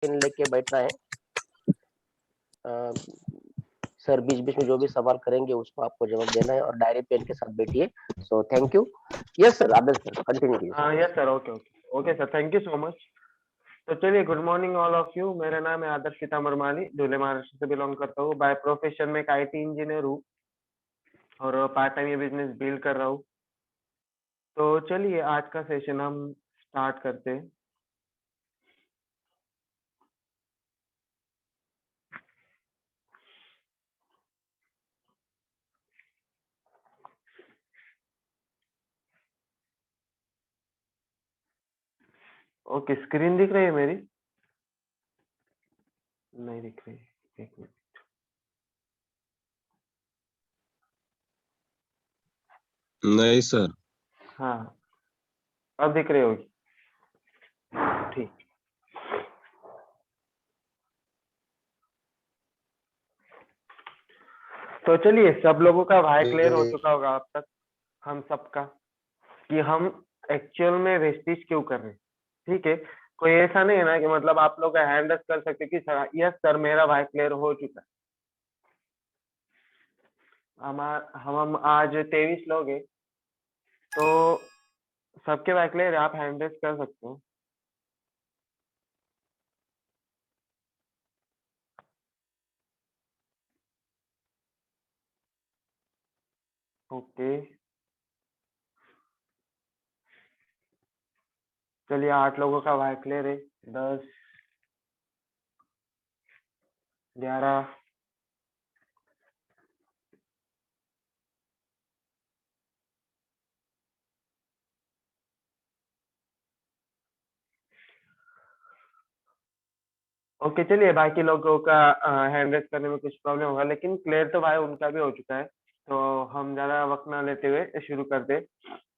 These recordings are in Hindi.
पेन लेके बैठना है। सर बीच-बीच में जो भी सवाल करेंगे उसको आपको जवाब देना है और डायरी पेन के साथ बैठिए। So thank you. Yes sir, Abid sir continue कीजिए। Yes sir, okay okay okay sir, thank you so much. तो चलिए, good morning all of you. मेरा नाम है आदर्श सीतामढ़ माली, धुले महाराष्ट्र से बिलोंग करता हूँ। बाय प्रोफेशन में एक आईटी इंजीनियर हूँ और पार्ट टाइम ये बिजनेस बिल्ड कर रहा हूँ। तो चलिए आज का सेशन हम स्टार्ट करते हैं। ओके, स्क्रीन दिख रही है मेरी? नहीं दिख रही, एक मिनट। नहीं सर। हाँ, अब दिख रही होगी। ठीक। तो चलिए, सब लोगों का भाई क्लियर हो चुका होगा अब तक हम सबका, कि हम एक्चुअल में वेस्टेज क्यों कर रहे हैं। ठीक है, कोई ऐसा नहीं है ना कि मतलब आप लोग हैंड अप कर सकते कि सर यस सर मेरा भाई क्लियर हो चुका है। हम आज 23 लोग हैं, तो सबके भाई क्लियर है, आप हैंड रेस कर सकते हो। ओके, चलिए 8 लोगों का भाई क्लियर है। 10, 11, ओके। चलिए, बाकी लोगों का हैंड रेस करने में कुछ प्रॉब्लम होगा, लेकिन क्लियर तो भाई उनका भी हो चुका है। तो हम ज्यादा वक्त ना लेते हुए शुरू करते।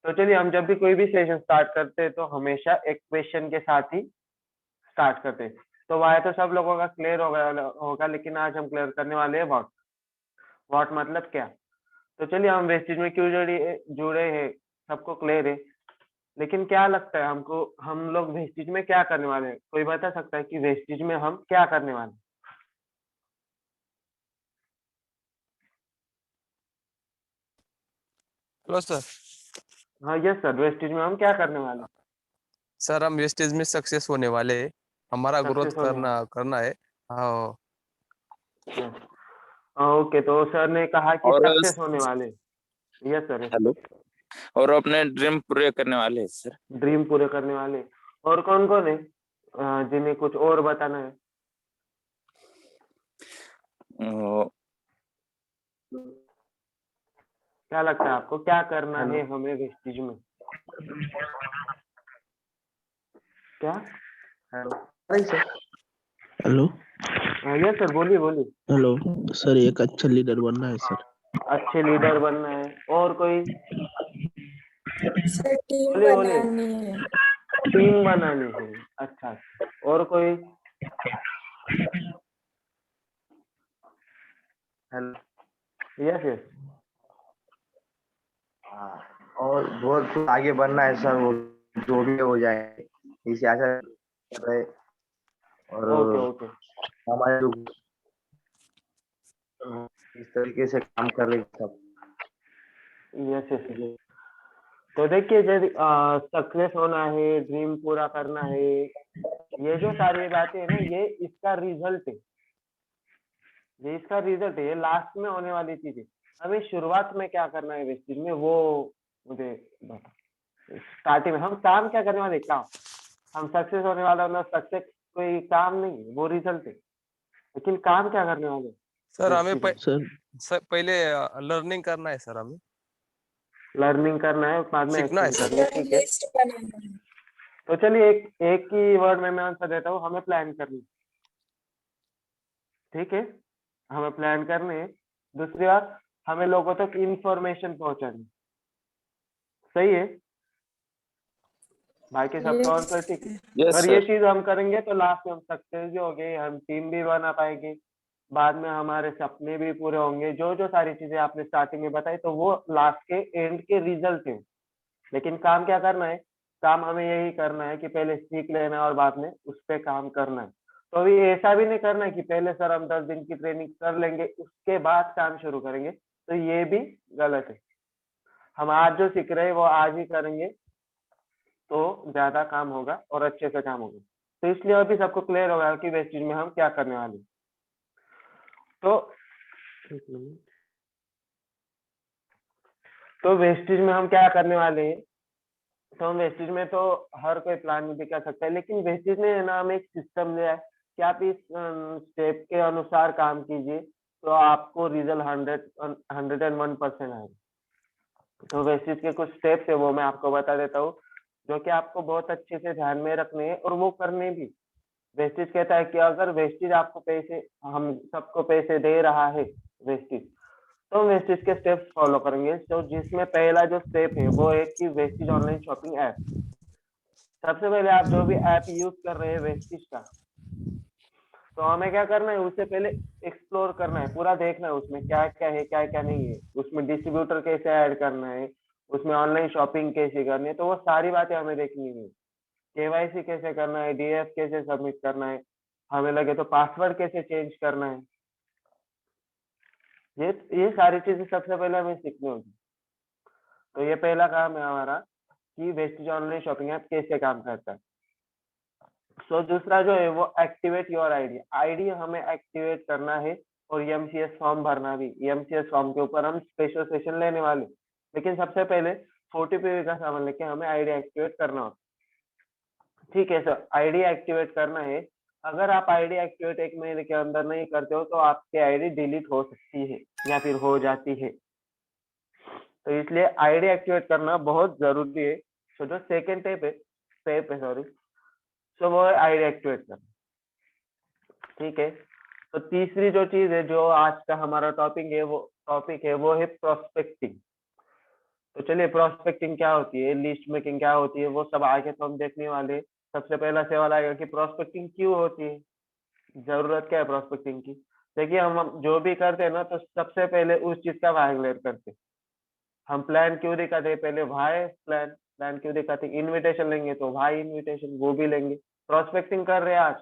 तो चलिए, हम जब भी कोई भी सेशन स्टार्ट करते हैं तो हमेशा एक क्वेश्चन के साथ ही स्टार्ट करते हैं। तो वह तो सब लोगों का क्लियर होगा, लेकिन आज हम क्लियर करने वाले हैं व्हाट। व्हाट मतलब क्या। तो चलिए, हम वेस्टेज में क्यों जुड़े हैं सबको क्लियर है, लेकिन क्या लगता है हमको, हम लोग वेस्टेज में क्या करने वाले हैं? कोई बता सकता है कि वेस्टेज में हम क्या करने वाले हैं? Hello sir. हाँ यस सर, वेस्टेज में हम क्या करने वाले हैं? सर हम वेस्टेज में सक्सेस होने वाले हैं, हमारा ग्रोथ सक्सेस होने करना है। हाँ यस। ओके, तो सर ने कहा कि और सक्सेस होने वाले। यस सर, हेलो, और अपने ड्रीम पूरे करने वाले हैं सर। ड्रीम पूरे करने वाले। और कौन कौन है जिन्हें कुछ और बताना है? क्या लगता है आपको, क्या करना है हमें वेस्टेज में? क्या? हेलो। यस सर, बोलिए बोलिए। हेलो सर, एक अच्छा लीडर बनना है सर। अच्छे लीडर बनना है। और कोई? सर टीम बोलिए बोलिए। बनानी है। टीम बनानी है, अच्छा। और कोई? Hello, yes yes. और बहुत आगे बढ़ना है सर, वो जो भी हो जाए इसे आशा कर रहे। और ओके ओके, हमारे जो इस तरीके से काम कर रहे सब। Yes yes. तो देखिए, जब सक्सेस होना है, ड्रीम पूरा करना है, ये जो सारी बातें है ना, ये इसका रिजल्ट है। ये इसका रिजल्ट है, ये लास्ट में होने वाली चीज है। हमें शुरुआत में क्या करना है वेस्टेज में, वो मुझे बता। स्टार्टिंग में हम काम क्या करने वाले, काम। हम सक्सेस होने वाला मतलब सक्सेस कोई काम नहीं, वो रिजल्ट है। लेकिन काम क्या करने वाले? सर हमें सर पहले लर्निंग करना है सर, हमें लर्निंग करना है, बाद में सीखना है एक्शन सर। करना है। ठीक है, लिस्ट बनाना है। तो चलिए एक ही वर्ड में मैं आंसर देता हूँ, हमें प्लान करनी। ठीक है, हमें प्लान करने है। दूसरी बात, हमें लोगों तक इंफॉर्मेशन पहुंचानी। सही है भाई के सबका आंसर? ठीक है, यस अगर ये सर। चीज हम करेंगे तो लास्ट में हम सक्सेस भी हो गए, हम टीम भी बना पाएंगे, बाद में हमारे सपने भी पूरे होंगे। जो जो सारी चीजें आपने स्टार्टिंग में बताई, तो वो लास्ट के एंड के रिजल्ट है। लेकिन काम क्या करना है? काम हमें यही करना है कि पहले सीख लेना है और बाद में उस पर काम करना है। तो अभी ऐसा भी नहीं करना है कि पहले सर हम 10 दिन की ट्रेनिंग कर लेंगे उसके बाद काम शुरू करेंगे, तो ये भी गलत है। हम आज जो सीख रहे हैं वो आज ही करेंगे तो ज्यादा काम होगा और अच्छे से काम होगा। तो इसलिए अभी सबको क्लियर होगा कि वेस्टेज में हम क्या करने वाले हैं। तो वेस्टेज में हम क्या करने वाले हैं, तो हम वेस्टेज में तो हर कोई प्लान भी कर सकता है, लेकिन वेस्टेज में है ना हमें एक सिस्टम दिया है कि आप इस स्टेप के अनुसार काम कीजिए तो आपको रिजल्ट 101% आएगा। तो वेस्टेज के कुछ स्टेप्स है वो मैं आपको बता देता हूँ, जो कि आपको बहुत अच्छे से ध्यान में रखने हैं और वो करने भी। वेस्टेज कहता है कि अगर वेस्टेज आपको पैसे, हम सबको पैसे दे रहा है वेस्टेज, तो वेस्टेज के स्टेप्स फॉलो करेंगे। तो जिसमें पहला जो स्टेप है वो है कि वेस्टेज ऑनलाइन शॉपिंग ऐप। सबसे पहले आप जो भी ऐप यूज कर रहे हैं वेस्टेज का, तो हमें क्या करना है, उससे पहले एक्सप्लोर करना है, पूरा देखना है उसमें क्या क्या है क्या क्या नहीं है, उसमें डिस्ट्रीब्यूटर कैसे ऐड करना है, उसमें ऑनलाइन शॉपिंग कैसे करनी है, तो वो सारी बातें हमें देखनी है। केवाईसी कैसे करना है, डीएफ कैसे सबमिट करना है, हमें लगे तो पासवर्ड कैसे चेंज करना है, ये सारी चीजें सबसे पहले हमें सीखनी होगी। तो ये पहला काम है हमारा कि वेस्टेज ऑनलाइन शॉपिंग ऐप कैसे काम करता है। सो दूसरा जो है वो एक्टिवेट योर आईडी, आईडी हमें एक्टिवेट करना है और एमसीएस फॉर्म भरना भी। एमसीएस फॉर्म के ऊपर हम स्पेशल सेशन लेने वाले, लेकिन सबसे पहले फोटोपी का सामान लेके हमें आईडी एक्टिवेट करना होता। ठीक है सर, आईडी एक्टिवेट करना है। अगर आप आईडी एक्टिवेट 1 महीने के अंदर नहीं करते हो तो आपकी आईडी डिलीट हो सकती है या फिर हो जाती है। तो इसलिए आईडी एक्टिवेट करना बहुत जरूरी है। सो जो सेकेंड स्टेप है सॉरी, सो वो है आईडी एक्टिवेट करना। ठीक है, तो तीसरी जो चीज है जो आज का हमारा टॉपिक है वो है प्रोस्पेक्टिंग। तो चलिए प्रोस्पेक्टिंग क्या होती है, लिस्ट मेकिंग क्या होती है, वो सब आगे तो हम देखने वाले हैं। सबसे पहला सवाल आएगा कि प्रोस्पेक्टिंग क्यों होती है, जरूरत क्या है प्रोस्पेक्टिंग की। देखिए हम जो भी करते हैं ना तो सबसे पहले उस चीज का वायलेट करते हैं। हम प्लान क्यों दिखाते हैं, पहले वाई प्लान क्यों दिखाते, इनविटेशन लेंगे तो वाई इनविटेशन वो भी लेंगे। प्रोस्पेक्टिंग कर रहे हैं आज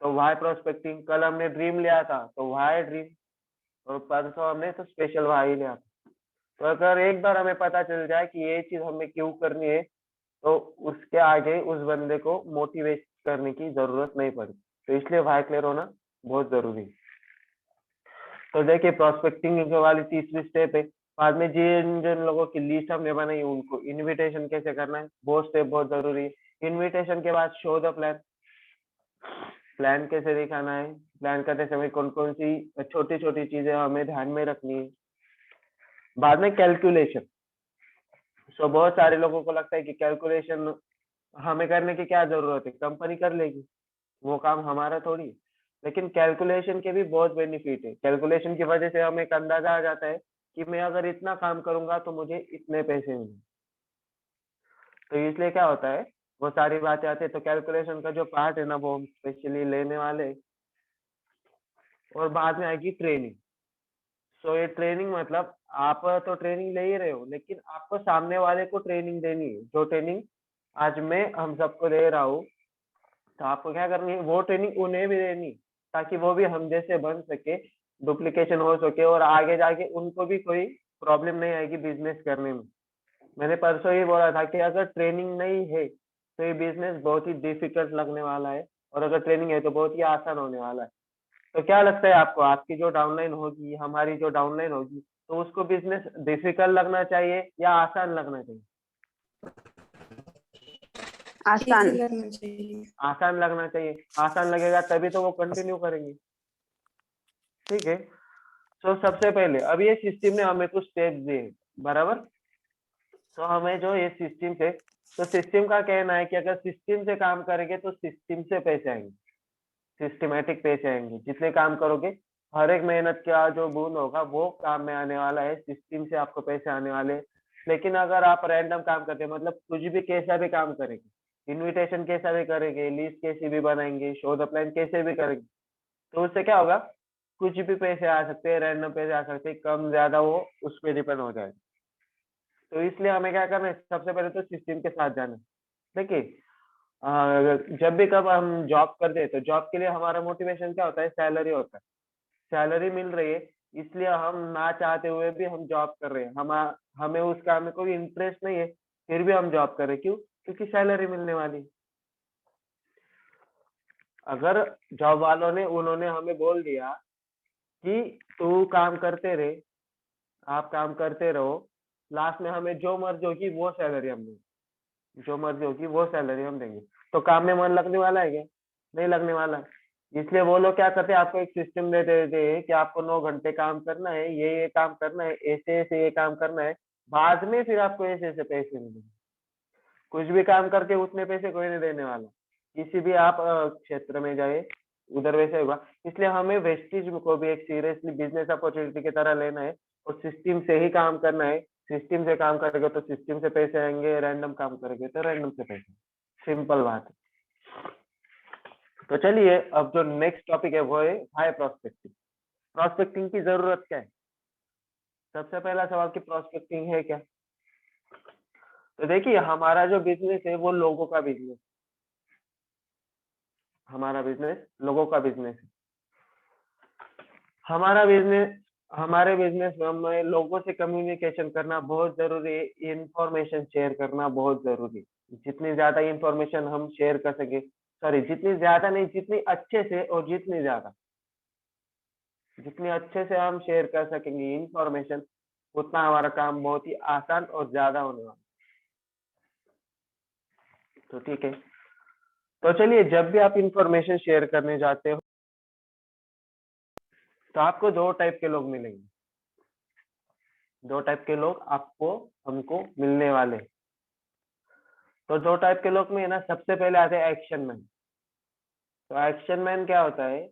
तो वाई प्रोस्पेक्टिंग, कल हमने ड्रीम लिया था तो वाई ड्रीम, और परसों हमने तो स्पेशल वाई लिया था। तो अगर एक बार हमें पता चल जाए कि ये चीज हमें क्यों करनी है तो उसके आगे उस बंदे को मोटिवेट करने की जरूरत नहीं पड़ी। तो इसलिए वाई क्लियर होना बहुत जरूरी है। तो देखिए प्रोस्पेक्टिंग वाली तीसरी स्टेप है। बाद में जिन जिन लोगों की लिस्ट हमने बनाई उनको इनविटेशन कैसे करना है, वो स्टेप बहुत जरूरी है। इनविटेशन के बाद शो द प्लान, प्लान कैसे दिखाना है, प्लान करते समय कौन कौन सी छोटी छोटी चीजें हमें ध्यान में रखनी है। बाद में कैलकुलेशन। सो बहुत सारे लोगों को लगता है कि कैलकुलेशन हमें करने की क्या जरूरत है, कंपनी कर लेगी, वो काम हमारा थोड़ी है। लेकिन कैलकुलेशन के भी बहुत बेनिफिट है। कैलकुलेशन की वजह से हमें एक अंदाजा आ जाता है कि मैं अगर इतना काम करूंगा तो मुझे इतने पैसे मिलेंगे। तो इसलिए क्या होता है, वो सारी बातें आती है। तो कैलकुलेशन का जो पार्ट है ना वो हम स्पेशली लेने वाले हैं। और बाद में आएगी ट्रेनिंग। सो ये ट्रेनिंग मतलब आप तो ट्रेनिंग ले ही रहे हो, लेकिन आपको सामने वाले को ट्रेनिंग देनी है। जो ट्रेनिंग आज मैं हम सबको दे रहा हूँ, तो आपको क्या करनी है, वो ट्रेनिंग उन्हें भी देनी, ताकि वो भी हम जैसे बन सके, डुप्लीकेशन हो सके और आगे जाके उनको भी कोई प्रॉब्लम नहीं आएगी बिजनेस करने में। मैंने परसों ही बोला था कि अगर ट्रेनिंग नहीं है तो ये बिजनेस बहुत ही डिफिकल्ट लगने वाला है, और अगर ट्रेनिंग है तो बहुत ही आसान होने वाला है। तो क्या लगता है आपको, आपकी जो डाउनलाइन होगी, हमारी जो डाउनलाइन होगी, तो उसको बिजनेस डिफिकल्ट लगना चाहिए या आसान लगना चाहिए? आसान। आसान लगना चाहिए। आसान लगेगा तभी तो वो कंटिन्यू करेंगे। ठीक है, तो सबसे पहले अब ये सिस्टम ने हमें कुछ स्टेप दिए बराबर। तो हमें जो ये सिस्टम से, तो सिस्टम का कहना है कि अगर सिस्टम से काम करेंगे तो सिस्टम से पैसे आएंगे, सिस्टमेटिक पैसे आएंगे। जितने काम करोगे हर एक मेहनत का जो बूंद होगा वो काम में आने वाला है, सिस्टम से आपको पैसे आने वाले हैं। लेकिन अगर आप रैंडम काम करते हैं, मतलब कुछ भी कैसा भी काम करेंगे, इनविटेशन कैसा भी करेंगे, लिस्ट कैसी भी बनाएंगे, शो द प्लान कैसे भी करेंगे, तो उससे क्या होगा, कुछ भी पैसे आ सकते हैं, रैंडम पैसे आ सकते हैं, कम ज्यादा वो उस पर डिपेंड हो जाएगा। तो इसलिए हमें क्या करना है, सबसे पहले तो सिस्टम के साथ जाना है। देखिए जब भी कब हम जॉब करते हैं तो जॉब के लिए हमारा मोटिवेशन क्या होता है, सैलरी होता है। सैलरी मिल रही है इसलिए हम ना चाहते हुए भी हम जॉब कर रहे हैं, हम हमें उस काम में कोई इंटरेस्ट नहीं है फिर भी हम जॉब कर रहे हैं। क्यों? क्योंकि सैलरी मिलने वाली है। अगर जॉब वालों ने उन्होंने हमें बोल दिया कि तू काम करते रहे, आप काम करते रहो, लास्ट में हमें जो मर्जी होगी वो सैलरी हम देंगे, जो मर्जी होगी वो सैलरी हम देंगे, तो काम में मन लगने वाला है क्या? नहीं लगने वाला। इसलिए वो लोग क्या करते हैं, आपको एक सिस्टम दे देते हैं कि आपको 9 घंटे काम करना है, ये काम करना है, ऐसे ऐसे ये काम करना है, बाद में फिर आपको ऐसे ऐसे पैसे मिलेंगे। कुछ भी काम करके उतने पैसे कोई नहीं देने वाला। किसी भी आप क्षेत्र में जाए उधर वैसे होगा। इसलिए हमें वेस्टेज को भी एक सीरियसली बिजनेस अपॉर्चुनिटी की तरह लेना है और सिस्टम से ही काम करना है। सिस्टम से काम करेंगे तो सिस्टम से पैसे आएंगे, रैंडम काम करेंगे तो रैंडम से पैसे। सिंपल बात है। तो चलिए अब जो नेक्स्ट टॉपिक है वो है हाई प्रोस्पेक्टिंग। प्रोस्पेक्टिंग की जरूरत क्या है? सबसे पहला सवाल कि प्रोस्पेक्टिंग है क्या? तो देखिए हमारा जो बिजनेस है वो लोगों का बिजनेस, हमारा बिजनेस लोगों का बिजनेस है। हमारे बिजनेस में हमें लोगों से कम्युनिकेशन करना बहुत जरूरी है, इंफॉर्मेशन शेयर करना बहुत जरूरी है। जितनी ज्यादा इंफॉर्मेशन हम शेयर कर सके, सॉरी जितनी ज्यादा नहीं, जितनी अच्छे से और जितनी ज्यादा, जितनी अच्छे से हम शेयर कर सकेंगे इंफॉर्मेशन, उतना हमारा काम बहुत ही आसान और ज्यादा होने वाला है। तो ठीक है, तो चलिए जब भी आप इंफॉर्मेशन शेयर करने जाते हो तो आपको 2 टाइप के लोग मिलेंगे। 2 टाइप के लोग आपको हमको मिलने वाले हैं। तो 2 टाइप के लोग में है ना, सबसे पहले आते हैं एक्शन मैन। तो एक्शन मैन क्या होता है,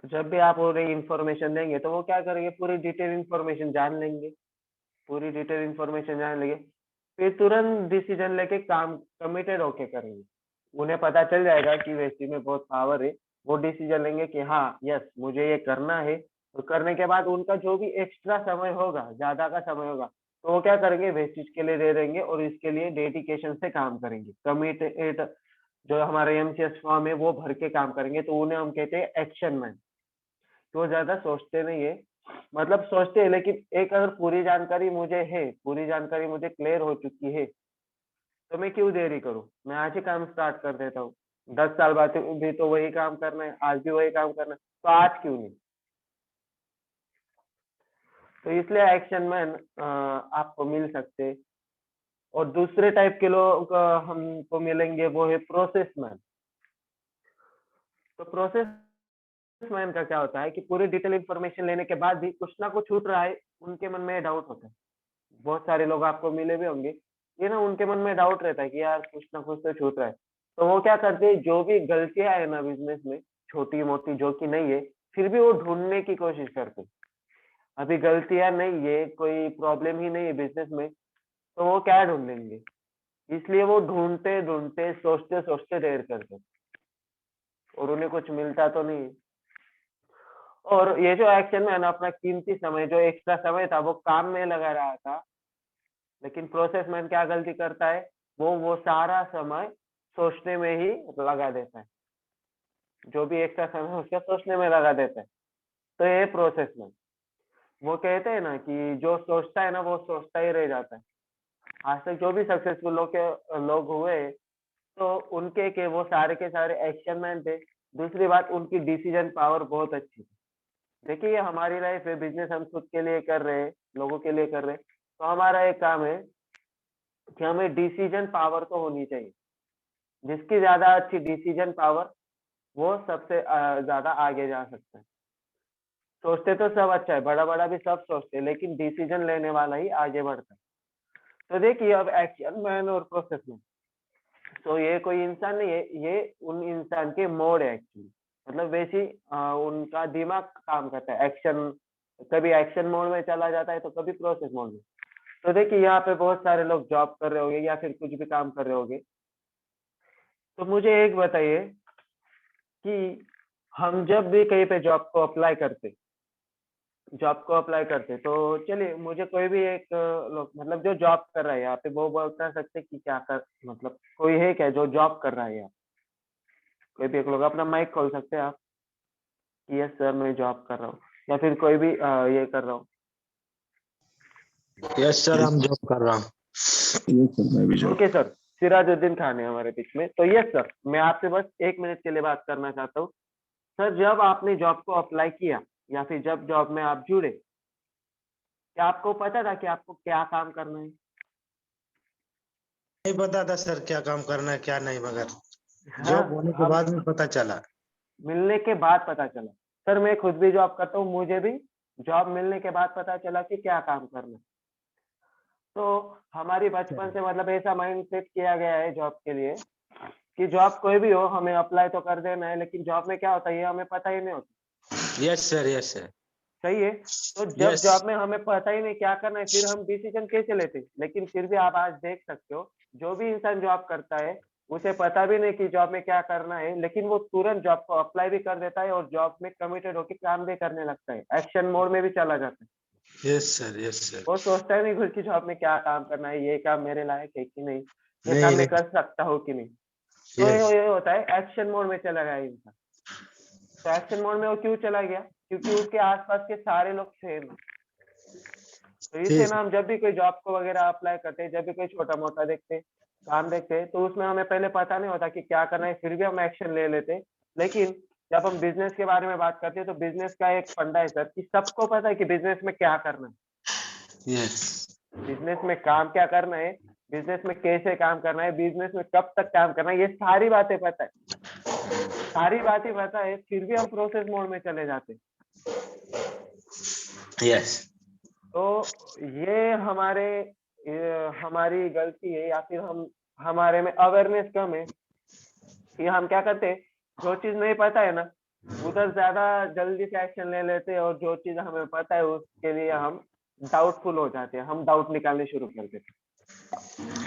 जब भी आप उन्हें इंफॉर्मेशन देंगे तो वो क्या करेंगे, पूरी डिटेल इंफॉर्मेशन जान लेंगे, पूरी डिटेल इंफॉर्मेशन जान लेंगे, फिर तुरंत डिसीजन लेके काम कमिटेड होके करेंगे। उन्हें पता चल जाएगा कि व्यक्ति में बहुत पावर है, वो डिसीजन लेंगे कि हाँ यस मुझे ये करना है। तो करने के बाद उनका जो भी एक्स्ट्रा समय होगा, ज्यादा का समय होगा, तो वो क्या करेंगे, वेस्टेज के लिए दे देंगे और इसके लिए डेडिकेशन से काम करेंगे। कमिटेड जो हमारे एमसीएस फॉर्म है वो भर के काम करेंगे, तो उन्हें हम कहते हैं एक्शन मैन। तो ज्यादा सोचते नहीं है, मतलब सोचते हैं लेकिन एक अगर पूरी जानकारी मुझे है, पूरी जानकारी मुझे क्लियर हो चुकी है, तो मैं क्यों देरी करूं, मैं आज ही काम स्टार्ट कर देता हूँ। 10 साल बाद भी तो वही काम करना है, आज भी वही काम करना है, तो आज क्यों नहीं। तो इसलिए एक्शन मैन आपको मिल सकते हैं। और दूसरे टाइप के लोग हमको मिलेंगे, वो है प्रोसेस मैन। तो प्रोसेस मैन का क्या होता है कि पूरी डिटेल इंफॉर्मेशन लेने के बाद भी कुछ ना कुछ छूट रहा है, उनके मन में डाउट होता है। बहुत सारे लोग आपको मिले भी होंगे, ये ना उनके मन में डाउट रहता है कि यार कुछ ना कुछ तो छूट रहा है। तो वो क्या करते हैं, जो भी गलतियां है ना बिजनेस में, छोटी मोटी जो कि नहीं है, फिर भी वो ढूंढने की कोशिश करते हैं। अभी गलतियां नहीं है, कोई प्रॉब्लम ही नहीं है बिजनेस में, तो वो क्या ढूंढेंगे, इसलिए वो ढूंढते ढूंढते सोचते सोचते देर करते और उन्हें कुछ मिलता तो नहीं है। और ये जो एक्शन मैन अपना कीमती समय, जो एक्स्ट्रा समय था वो काम में लगा रहा था, लेकिन प्रोसेस मैन क्या गलती करता है, वो सारा समय सोचने में ही लगा देता है। जो भी एक्स्ट्रा समय उसका सोचने में लगा देता है। तो ये प्रोसेस मैन, वो कहते हैं ना कि जो सोचता है ना वो सोचता ही रह जाता है। आज तक जो भी सक्सेसफुल लोग हुए तो उनके के वो सारे के सारे एक्शन मैन थे। दूसरी बात, उनकी डिसीजन पावर बहुत अच्छी थी। देखिए ये हमारी लाइफ है, बिजनेस हम खुद के लिए कर रहे हैं, लोगों के लिए कर रहे हैं, तो हमारा एक काम है कि हमें डिसीजन पावर तो होनी चाहिए। जिसकी ज्यादा अच्छी डिसीजन पावर, वो सबसे ज्यादा आगे जा सकता है। सोचते तो सब अच्छा है, बड़ा बड़ा भी सब सोचते हैं, लेकिन डिसीजन लेने वाला ही आगे बढ़ता है। तो देखिए अब एक्शन मैन और प्रोसेस मैन, तो ये कोई इंसान नहीं है, ये उन इंसान के मोड है एक्चुअली। मतलब वैसी उनका दिमाग काम करता है। एक्शन, कभी एक्शन मोड में चला जाता है तो कभी प्रोसेस मोड में। तो देखिए यहाँ पे बहुत सारे लोग जॉब कर रहे होंगे या फिर कुछ भी काम कर रहे होंगे। तो मुझे एक बताइए कि हम जब भी कहीं पे जॉब को अप्लाई करते, जॉब को अप्लाई करते। तो चलिए मुझे कोई भी एक लोग मतलब जो जॉब कर रहा है यहाँ पे वो बता सकते कि क्या कर मतलब कोई है क्या जो जॉब कर रहा है यहाँ? कोई भी एक लोग अपना माइक खोल सकते हैं आप कि यस सर मैं जॉब कर रहा हूँ, या फिर कोई भी ये कर रहा हूँ। यस सर हम जॉब कर रहा हूँ। ये सर मैं भी job. Okay sir, Sirajuddin Khan है हमारे बीच में। तो यस सर, मैं आपसे बस 1 मिनट के लिए बात करना चाहता हूँ। सर जब आपने जॉब को अप्लाई किया या फिर जब जॉब में आप जुड़े, क्या आपको पता था कि आपको क्या काम करना है? नहीं पता था सर क्या काम करना है क्या नहीं, मगर हाँ, जॉब होने के हम बाद में पता चला। मिलने के बाद पता चला। सर मैं खुद भी जॉब करता हूँ, मुझे भी जॉब मिलने के बाद पता चला कि क्या काम करना है। तो हमारी बचपन से मतलब ऐसा माइंड सेट किया गया है जॉब के लिए कि जॉब कोई भी हो हमें अप्लाई तो कर देना है, लेकिन जॉब में क्या होता है ये हमें पता ही नहीं होता। Yes sir, yes sir. सही है। तो जब यस जॉब में हमें पता ही नहीं क्या करना है, फिर हम डिसीजन कैसे लेते? लेकिन फिर भी आप आज देख सकते हो, जो भी इंसान जॉब करता है उसे पता भी नहीं कि जॉब में क्या करना है, लेकिन वो तुरंत जॉब को अप्लाई भी कर देता है और जॉब में कमिटेड होकर काम भी करने लगता है, एक्शन मोड में भी चला जाता है। Yes sir, yes sir. वो सोचता ही नहीं खुद की जॉब में क्या काम करना है, ये काम मेरे लायक है कि नहीं, ये काम नहीं मैं नहीं। कर सकता हूँ कि नहीं। तो यस ये होता है एक्शन मोड में चला गया इंसान। तो एक्शन मोड में वो क्यों चला गया? क्योंकि उसके आसपास के सारे लोग थे ना। तो इसलिए ना हम जब भी कोई जॉब को वगैरह अप्लाई करते हैं, जब भी कोई छोटा मोटा देखते काम देखते हैं, तो उसमें हमें पहले पता नहीं होता कि क्या करना है, फिर भी हम एक्शन ले लेते। लेकिन जब हम बिजनेस के बारे में बात करते हैं तो बिजनेस का एक फंडा है सर कि सबको पता है कि बिजनेस में क्या करना है, यस बिजनेस में काम क्या करना है, बिजनेस में कैसे काम करना है, बिजनेस में कब तक काम करना है, ये सारी बातें पता है। सारी बातें पता है, फिर भी हम प्रोसेस मोड में चले जाते हैं। यस। तो ये हमारी गलती है, या फिर हमारे में अवेयरनेस कम है कि हम क्या करते हैं, जो चीज नहीं पता है ना उधर ज्यादा जल्दी से एक्शन ले लेते हैं, और जो चीज हमें पता है उसके लिए हम डाउटफुल हो जाते हैं, हम डाउट निकालने शुरू कर देते हैं।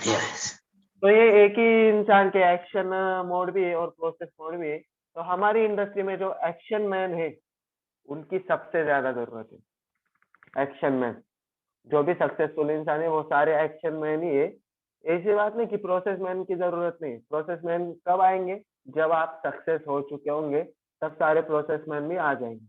यस तो ये एक ही इंसान के एक्शन मोड भी है और प्रोसेस मोड भी है। तो हमारी इंडस्ट्री में जो एक्शन मैन है उनकी सबसे ज्यादा जरूरत है। एक्शन मैन, जो भी सक्सेसफुल इंसान है वो सारे एक्शन मैन ही है। ऐसी बात नहीं कि प्रोसेस मैन की जरूरत नहीं। प्रोसेस मैन कब आएंगे? जब आप सक्सेस हो चुके होंगे, तब सारे प्रोसेस मैन भी आ जाएंगे।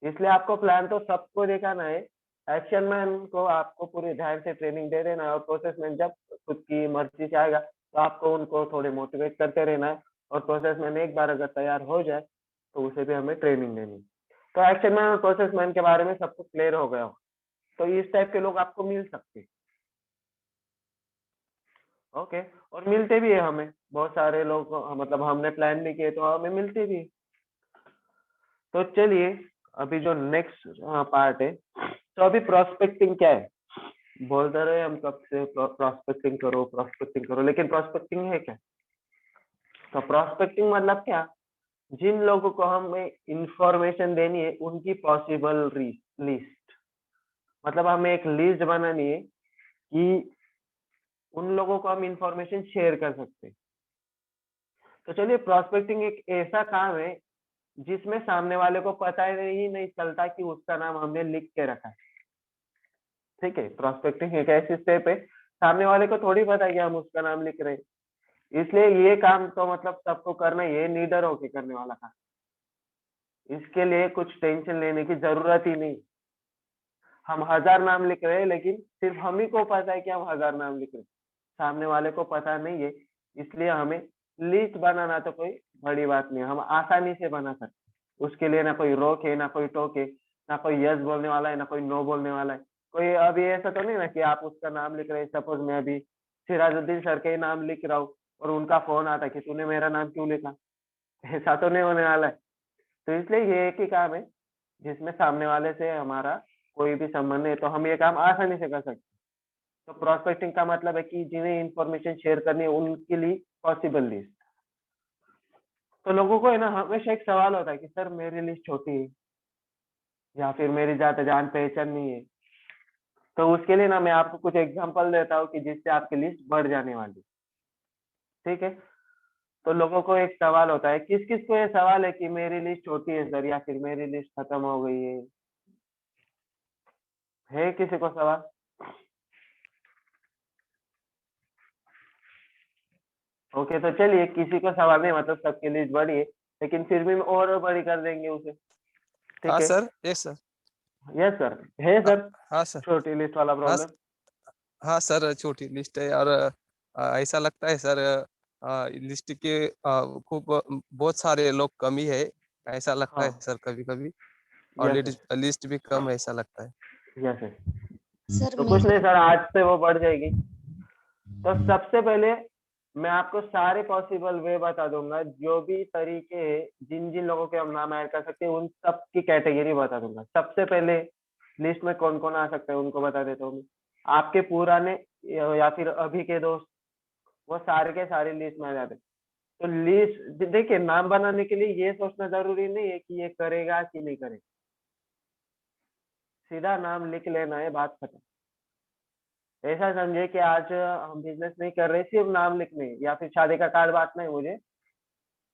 इसलिए आपको प्लान तो सबको दिखाना है। एक्शन मैन को आपको पूरी ध्यान से ट्रेनिंग दे देना है, और प्रोसेस मैन जब खुद की मर्जी से आएगा तो आपको उनको थोड़े मोटिवेट करते रहना है। और प्रोसेस मैन एक बार अगर तैयार हो जाए तो उसे भी हमें ट्रेनिंग देनी है। तो एक्शन मैन और प्रोसेस मैन के बारे में सबको क्लियर हो गया हो, तो इस टाइप के लोग आपको मिल सकते हैं। ओके, और मिलते भी है हमें बहुत सारे लोग, मतलब हमने प्लान भी किए तो हमें मिलते भी है। तो चलिए अभी जो नेक्स्ट पार्ट है, तो अभी प्रोस्पेक्टिंग क्या है? बोलते रहे हम कब से प्रोस्पेक्टिंग करो प्रोस्पेक्टिंग करो, लेकिन प्रोस्पेक्टिंग है क्या? तो प्रोस्पेक्टिंग मतलब क्या? जिन लोगों को हमें इंफॉर्मेशन देनी है उनकी पॉसिबल लिस्ट, मतलब हमें एक लिस्ट बनानी है कि उन लोगों को हम इंफॉर्मेशन शेयर कर सकते हैं। तो चलिए, प्रोस्पेक्टिंग एक ऐसा काम है जिसमें सामने वाले को पता ही नहीं चलता कि उसका नाम हमने लिख के रखा है। ठीक है, प्रोस्पेक्टिंग एक ऐसी स्टेप है, सामने वाले को थोड़ी पता है कि हम उसका नाम लिख रहे हैं। इसलिए ये काम तो मतलब सबको करना ही है, निडर होके करने वाला काम। इसके लिए कुछ टेंशन लेने की जरूरत ही नहीं। हम 1000 नाम लिख रहे हैं, लेकिन सिर्फ हम ही को पता है कि हम 1000 नाम लिख रहे हैं, सामने वाले को पता नहीं है। इसलिए हमें लिस्ट बनाना तो कोई बड़ी बात नहीं है, हम आसानी से बना सकते हैं। उसके लिए ना कोई रोक है, ना कोई टोक है, ना कोई यस बोलने वाला है, ना कोई नो बोलने वाला है। कोई अभी ऐसा तो नहीं ना कि आप उसका नाम लिख रहे हैं, सपोज मैं अभी सिराजुद्दीन सर के ही नाम लिख रहा हूँ और उनका फोन आता है कि तूने मेरा नाम क्यों लिखा। ऐसा तो नहीं होने वाला है। तो इसलिए ये एक ही काम है जिसमें सामने वाले से हमारा कोई भी संबंध है, तो हम ये काम आसानी से कर सकते हैं। तो प्रोस्पेक्टिंग का मतलब है कि जिन्हें इंफॉर्मेशन शेयर करनी है उनके लिए पॉसिबल लिस्ट। तो लोगों को है ना हमेशा एक सवाल होता है कि सर मेरी लिस्ट छोटी है, या फिर मेरी ज्यादा जान पहचान नहीं है। तो उसके लिए ना मैं आपको कुछ एग्जांपल देता हूँ कि जिससे आपकी लिस्ट बढ़ जाने वाली है। ठीक है, तो लोगों को एक सवाल होता है, किस किस को ये सवाल है कि मेरी लिस्ट छोटी है सर, या फिर मेरी लिस्ट खत्म हो गई है, है किसी को सवाल? ओके, तो चलिए किसी को सवाल नहीं, मतलब सबकी लिस्ट बड़ी है, लेकिन फिर भी और बड़ी कर देंगे उसे। हाँ ठीक है। Sir, yes sir. Yes sir, है हाँ सर हाँ सर। छोटी लिस्ट वाला हाँ प्रॉब्लम। हाँ सर, छोटी लिस्ट है। और ऐसा लगता है सर, लिस्ट के खूब बहुत सारे लोग कमी है, ऐसा लगता हाँ। है सर कभी कभी। और यस लिस्ट भी कम है, ऐसा लगता है। Yes sir. सर तो कुछ नहीं मेरा सर, आज से वो बढ़ जाएगी। तो सबसे पहले मैं आपको सारे पॉसिबल वे बता दूंगा, जो भी तरीके हैं, जिन जिन लोगों के हम नाम ऐड कर सकते हैं, उन सब की कैटेगरी बता दूंगा। सबसे पहले लिस्ट में कौन कौन आ सकते हैं उनको बता देता हूँ मैं। आपके पुराने या फिर अभी के दोस्त, वो सारे के सारे लिस्ट में आ जाते हैं। तो लिस्ट देखिए, नाम बनाने के लिए ये सोचना जरूरी नहीं है कि ये करेगा कि नहीं करेगा, सीधा नाम लिख लेना है, बात खत्म। ऐसा समझे कि आज हम बिजनेस नहीं कर रहे, सिर्फ नाम लिखने है, या फिर शादी का कार्ड बांटना है, मुझे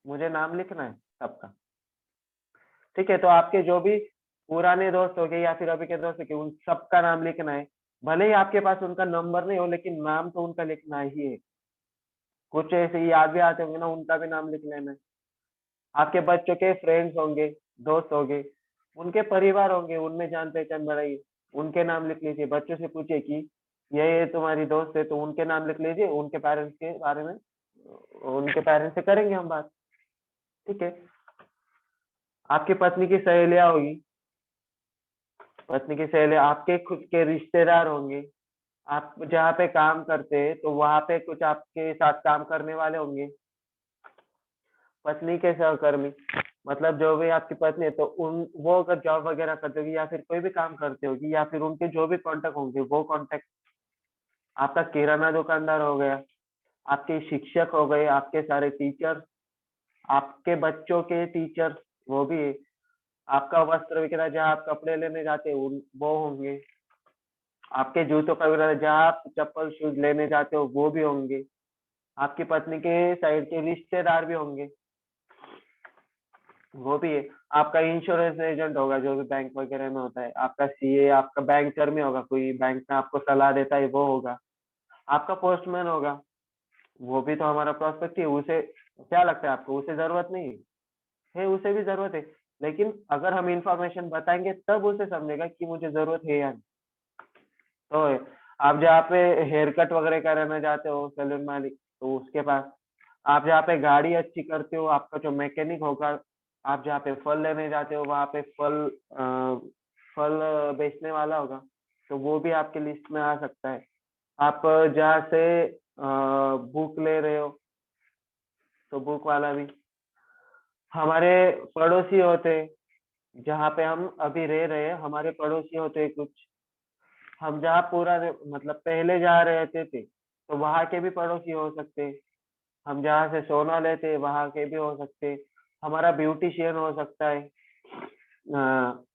मुझे नाम लिखना है सबका। ठीक है, तो आपके जो भी पुराने दोस्त हो गए या फिर अभी के दोस्त हो गए, उन सबका नाम लिखना है। भले ही आपके पास उनका नंबर नहीं हो, लेकिन नाम तो उनका लिखना ही है। कुछ ऐसे ही याद भी आते होंगे ना, उनका भी नाम लिख लेना है। आपके बच्चों के फ्रेंड्स होंगे, दोस्त होंगे, उनके परिवार होंगे, उनमें जान पहचान बढ़ाइए, उनके नाम लिख लीजिए। बच्चों से पूछिए कि ये तुम्हारी दोस्त है, तो उनके नाम लिख लीजिए। उनके पेरेंट्स के बारे में, उनके पेरेंट्स से करेंगे हम बात। ठीक है। आपकी पत्नी की सहेलियां होगी, पत्नी की सहेलियां, आपके खुद के रिश्तेदार होंगे। आप जहाँ पे काम करते हैं, तो वहां पे कुछ आपके साथ काम करने वाले होंगे। पत्नी के सहकर्मी, मतलब जो भी आपकी पत्नी है, तो उन वो अगर जॉब वगैरह करते होगी या फिर कोई भी काम करते होगी, या फिर उनके जो भी कांटेक्ट होंगे वो कांटेक्ट। आपका किराना दुकानदार हो गया, आपके शिक्षक हो गए, आपके सारे टीचर, आपके बच्चों के टीचर, वो भी है। आपका वस्त्र विक्रेता, जहाँ आप कपड़े लेने जाते हैं, उन वो होंगे। आपके जूतों का विक्रेता, जहाँ आप चप्पल शूज लेने जाते हो, वो भी होंगे। आपकी पत्नी के साइड के रिश्तेदार भी होंगे, वो भी है। आपका इंश्योरेंस एजेंट होगा, जो भी बैंक वगैरह में होता है। आपका सीए, आपका बैंक कर्मी होगा, कोई बैंक में आपको सलाह देता है, वो होगा। आपका पोस्टमैन होगा, वो भी तो हमारा प्रोस्पेक्ट है। उसे क्या लगता है आपको, उसे जरूरत नहीं है? उसे भी जरूरत है, लेकिन अगर हम इंफॉर्मेशन बताएंगे तब उसे समझेगा कि मुझे जरूरत है या नहीं। तो आप जहाँ पे हेयर कट वगैरह कराना जाते हो, सैलून मालिक, तो उसके पास। आप जहाँ पे गाड़ी अच्छी करते हो, आपका जो मैकेनिक होगा। आप जहाँ पे फल लेने जाते हो, वहाँ पे फल बेचने वाला होगा, तो वो भी आपके लिस्ट में आ सकता है। आप जहाँ से बुक ले रहे हो, तो बुक वाला भी। हमारे पड़ोसी होते हैं, जहाँ पे हम अभी रह रहे हैं, हमारे पड़ोसी होते हैं कुछ। हम जहाँ मतलब पहले जहाँ रहते थे, तो वहाँ के भी पड़ोसी हो सकते हैं। हम जहाँ से सोना लेते हैं, वहाँ के भी हो सकते हैं। हमारा ब्यूटिशियन हो सकता है।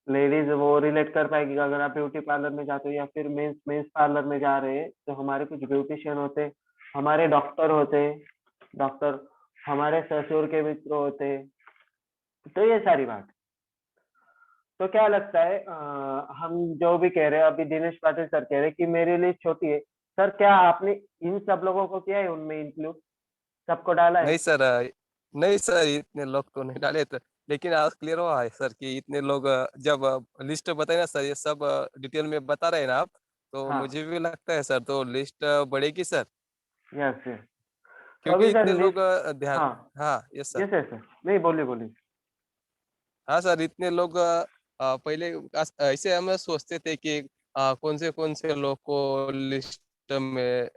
लेडीज वो रिलेट कर पाएगी, अगर आप ब्यूटी पार्लर में जाते हो या फिर मेंस मेंस पार्लर में जा रहे हैं, तो हमारे कुछ ब्यूटिशियन होते हैं। हमारे डॉक्टर होते हैं, डॉक्टर। हमारे ससुर के मित्र होते हैं। तो ये सारी बात। तो क्या लगता है, हम जो भी कह रहे हैं, अभी दिनेश पाटिल सर कह रहे हैं कि मेरे लिए छोटी है। सर, क्या आपने इन सब लोगों को किया है उनमें इंक्लूड, सबको डाला है? नहीं सर, नहीं सर, इतने लोग तो नहीं डाले थे। लेकिन आज क्लियर हुआ है सर कि इतने लोग, जब लिस्ट बताए ना सर, ये सब डिटेल में बता रहे हैं ना आप, तो हाँ। मुझे भी लगता है सर, तो लिस्ट बढ़ेगी सर। Yes yes. तो क्योंकि अभी सर इतने लोग लिस्ट। ध्यान। हाँ। हाँ, yes sir. Yes yes sir, नहीं बोलिए बोलिए। हाँ सर, इतने लोग पहले ऐसे हम सोचते थे कि कौन से लोग को लिस्ट में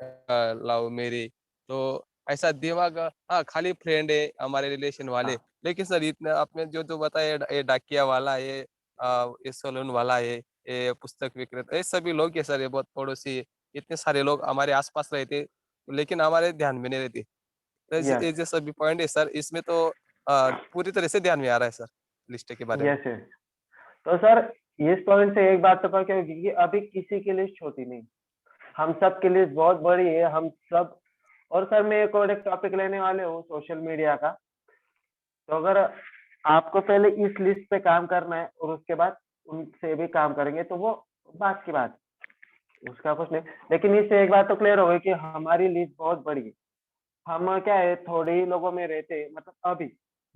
लाओ मेरी। तो ऐसा दिमाग, हाँ, खाली फ्रेंड है हमारे रिलेशन वाले। हाँ। लेकिन सर, इतने आपने जो जो बताया, ये डाकिया वाला, ये सलून वाला, ये पुस्तक विक्रेता, ये सभी लोग, ये सर, ये बहुत पड़ोसी, इतने सारे लोग हमारे आसपास रहते, लेकिन हमारे ध्यान में नहीं रहते। तो यस ये जो सभी पॉइंट है सर, इसमें तो पूरी तरह से ध्यान में आ रहा है सर, लिस्ट के बारे में। Yes yes. तो सर, इस पॉइंट से एक बात तो पक्की होगी कि अभी किसी की लिस्ट छोटी नहीं, हम सब की लिस्ट बहुत बड़ी है, हम सब। और सर, मैं एक और एक टॉपिक लेने वाले हूँ सोशल मीडिया का। तो अगर आपको पहले इस लिस्ट पे काम करना है और उसके बाद उनसे भी काम करेंगे, तो वो बात की बात, उसका कुछ नहीं। लेकिन इससे एक बात तो क्लियर हो गई कि हमारी लिस्ट बहुत बड़ी है। हम क्या है, थोड़े ही लोगों में रहते हैं, मतलब अभी